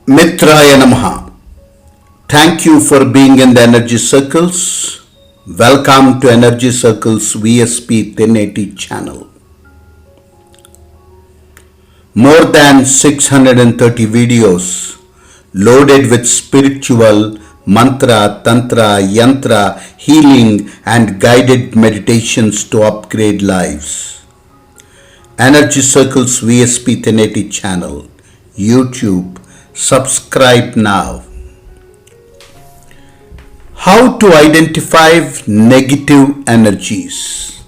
Mitraaya namaha. Thank you for being in the energy circles. Welcome to Energy Circles VSPTenneti channel. More than 630 videos loaded with spiritual, mantra, tantra, yantra, healing and guided meditations to upgrade lives. Energy Circles VSPTenneti channel, YouTube. Subscribe now. How to identify negative energies.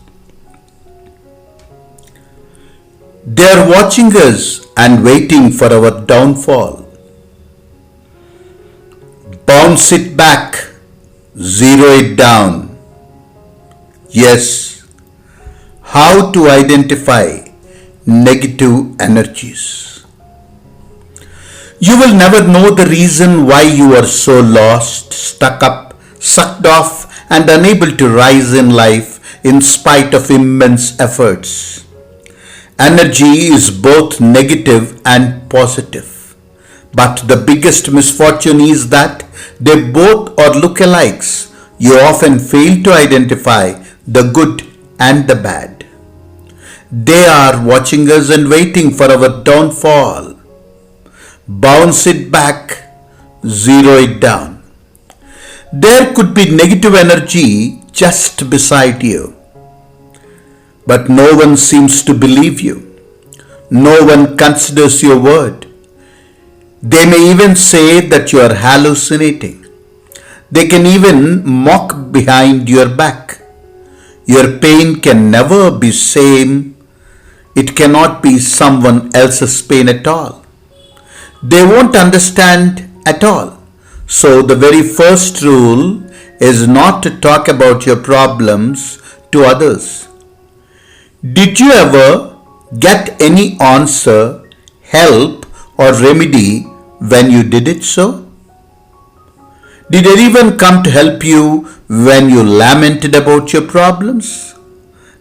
They are watching us and waiting for our downfall. Bounce it back, zero it down. Yes, how to identify negative energies. You will never know the reason why you are so lost, stuck up, sucked off and unable to rise in life in spite of immense efforts. Energy is both negative and positive. But the biggest misfortune is that they both are lookalikes. You often fail to identify the good and the bad. They are watching us and waiting for our downfall. Bounce it back, zero it down. There could be negative energy just beside you, but no one seems to believe you. No one considers your word. They may even say that you are hallucinating. They can even mock behind your back. Your pain can never be same. It cannot be someone else's pain at all. They won't understand at all. So the very first rule is not to talk about your problems to others. Did you ever get any answer, help or remedy when you did it so? Did anyone come to help you when you lamented about your problems?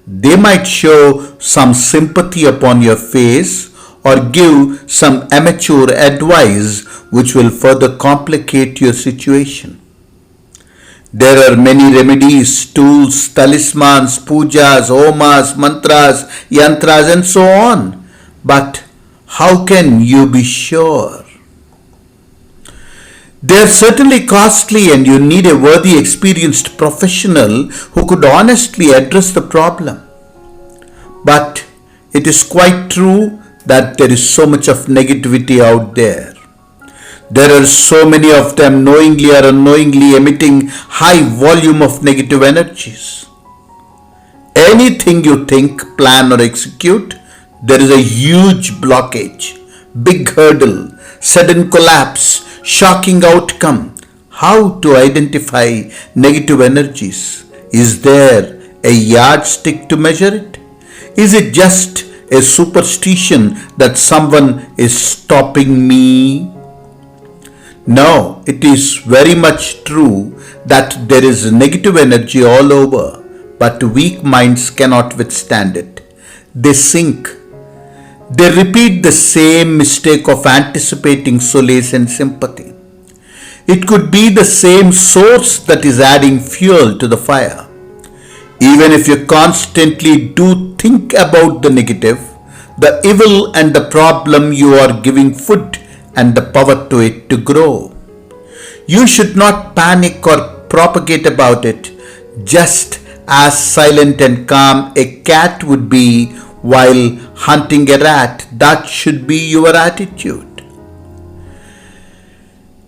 They might show some sympathy upon your face or give some amateur advice which will further complicate your situation. There are many remedies, tools, talismans, pujas, homas, mantras, yantras and so on. But how can you be sure? They are certainly costly and you need a worthy, experienced professional who could honestly address the problem. But it is quite true that there is so much of negativity out there. There are so many of them knowingly or unknowingly emitting high volume of negative energies. Anything you think, plan or execute, there is a huge blockage, big hurdle, sudden collapse, shocking outcome. How to identify negative energies? Is there a yardstick to measure it? Is it just a superstition that someone is stopping me? No, it is very much true that there is negative energy all over, but weak minds cannot withstand it. They sink. They repeat the same mistake of anticipating solace and sympathy. It could be the same source that is adding fuel to the fire. Even if you constantly do think about the negative, the evil and the problem, you are giving food and the power to it to grow. You should not panic or propagate about it, just as silent and calm a cat would be while hunting a rat. That should be your attitude.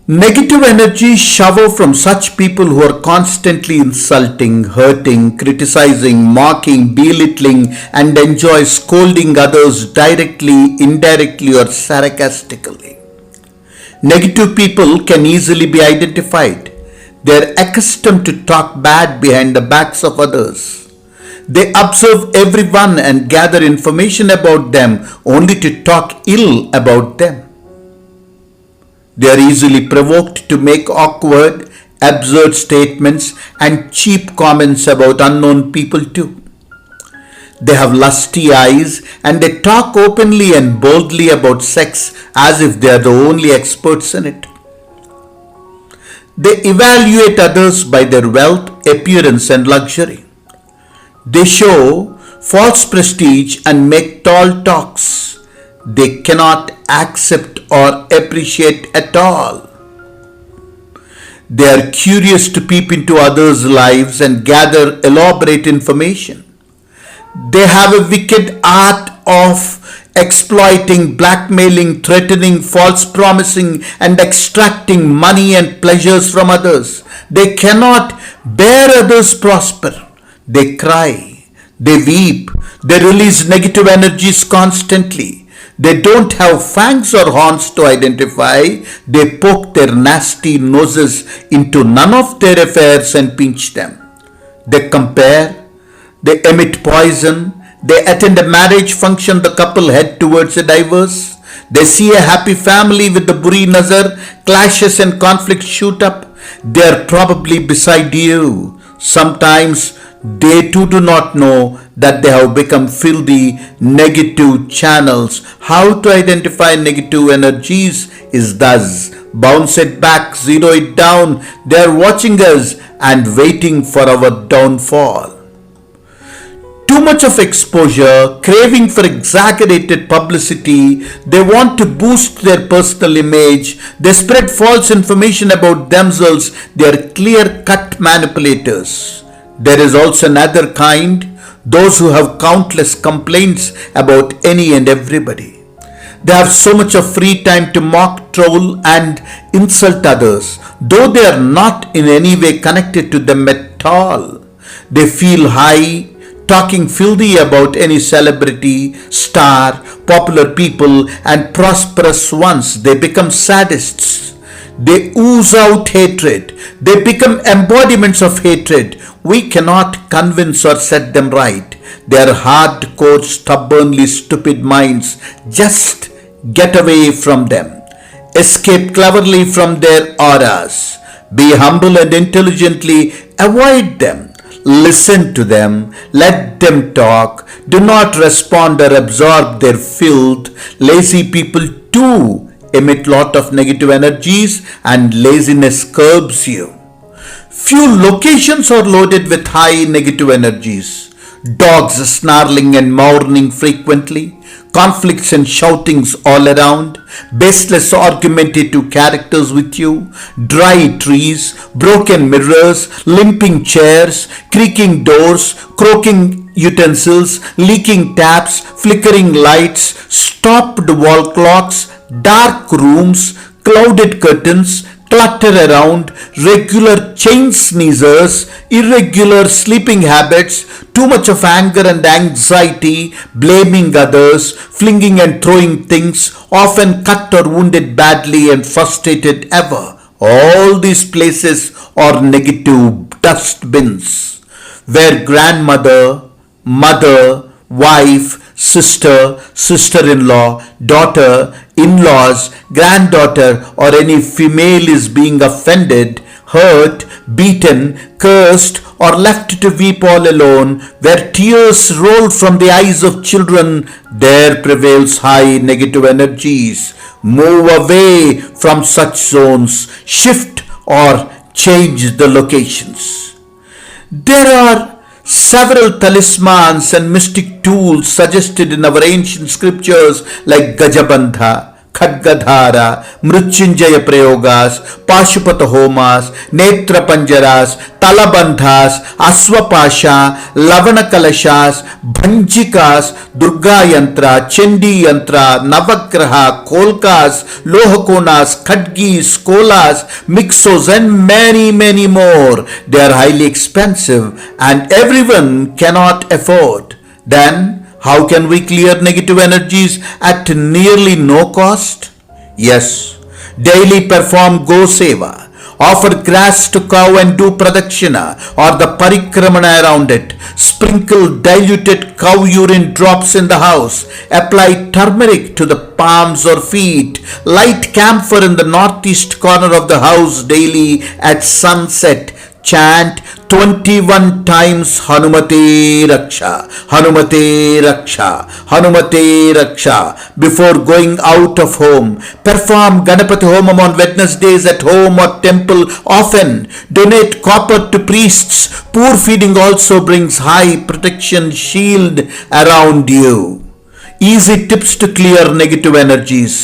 Negative energy shower from such people who are constantly insulting, hurting, criticizing, mocking, belittling and enjoy scolding others directly, indirectly or sarcastically. Negative people can easily be identified. They are accustomed to talk bad behind the backs of others. They observe everyone and gather information about them only to talk ill about them. They are easily provoked to make awkward, absurd statements and cheap comments about unknown people too. They have lusty eyes and they talk openly and boldly about sex as if they are the only experts in it. They evaluate others by their wealth, appearance, and luxury. They show false prestige and make tall talks they cannot accept or appreciate at all. They are curious to peep into others' lives and gather elaborate information. They have a wicked art of exploiting, blackmailing, threatening, false promising, and extracting money and pleasures from others. They cannot bear others prosper. They cry, they weep, they release negative energies constantly. They don't have fangs or horns to identify. They poke their nasty noses into none of their affairs and pinch them. They compare, they emit poison, they attend a marriage function, the couple head towards a divorce. They see a happy family with the buri nazar, clashes and conflicts shoot up. They are probably beside you. Sometimes they too do not know that they have become filthy, negative channels. How to identify negative energies is thus: bounce it back, zero it down. They are watching us and waiting for our downfall. Too much of exposure, craving for exaggerated publicity, they want to boost their personal image, they spread false information about themselves, they are clear-cut manipulators. There is also another kind, those who have countless complaints about any and everybody. They have so much of free time to mock, troll and insult others, though they are not in any way connected to them at all. They feel high, talking filthy about any celebrity, star, popular people and prosperous ones. They become sadists. They ooze out hatred. They become embodiments of hatred. We cannot convince or set them right. They are hardcore, stubbornly stupid minds. Just get away from them. Escape cleverly from their auras. Be humble and intelligently avoid them. Listen to them, let them talk, do not respond or absorb their filth. Lazy people too emit lot of negative energies and laziness curbs you. Few locations are loaded with high negative energies. Dogs snarling and mourning frequently, conflicts and shoutings all around, baseless argumentative characters with you, dry trees, broken mirrors, limping chairs, creaking doors, croaking utensils, leaking taps, flickering lights, stopped wall clocks, dark rooms, clouded curtains, clutter around, regular chain sneezers, irregular sleeping habits, too much of anger and anxiety, blaming others, flinging and throwing things, often cut or wounded badly and frustrated ever. All these places are negative dustbins where grandmother, mother, wife, sister, sister-in-law, daughter, in-laws, granddaughter or any female is being offended, hurt, beaten, cursed or left to weep all alone, where tears roll from the eyes of children, there prevails high negative energies. Move away from such zones, shift or change the locations. There are several talismans and mystic tools suggested in our ancient scriptures like Gajabandha, Khadgadhara, Mrutyunjaya Prayogas, Pashupata Homas, Netra Panjaras, Talabandhas, Aswapasha, Lavana Kalashas, Bhanjikas, Durga Yantra, Chendi Yantra, Navagraha, Kolkas, Lohakonas, Khadgis, Kolas, Mixos and many more. They are highly expensive and everyone cannot afford. Then how can we clear negative energies at nearly no cost? Yes, daily perform Go Seva, offer grass to cow and do pradakshina or the parikramana around it, sprinkle diluted cow urine drops in the house, apply turmeric to the palms or feet, light camphor in the northeast corner of the house daily at sunset, chant 21 times Hanumate Raksha, Hanumate Raksha, Hanumate Raksha before going out of home. Perform Ganapati Homam on Wednesdays at home or temple often. Donate copper to priests. Poor feeding also brings high protection shield around you. Easy tips to clear negative energies.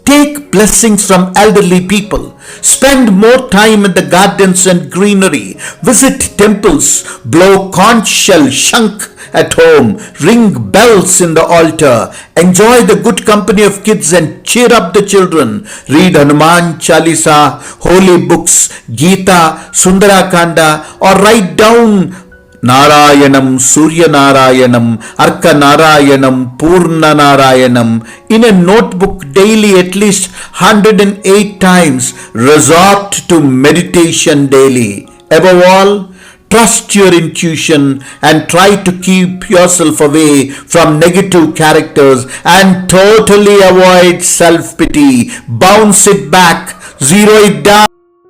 Take blessings from elderly people. Spend more time in the gardens and greenery. Visit temples. Blow conch shell, shank at home. Ring bells in the altar. Enjoy the good company of kids and cheer up the children. Read Hanuman Chalisa, holy books, Gita, Sundarakanda, or write down Narayanam, Surya Narayanam, Arka Narayanam, Purna Narayanam in a notebook daily at least 108 times. Resort to meditation daily. Above all, trust your intuition and try to keep yourself away from negative characters and totally avoid self-pity. Bounce it back, zero it down.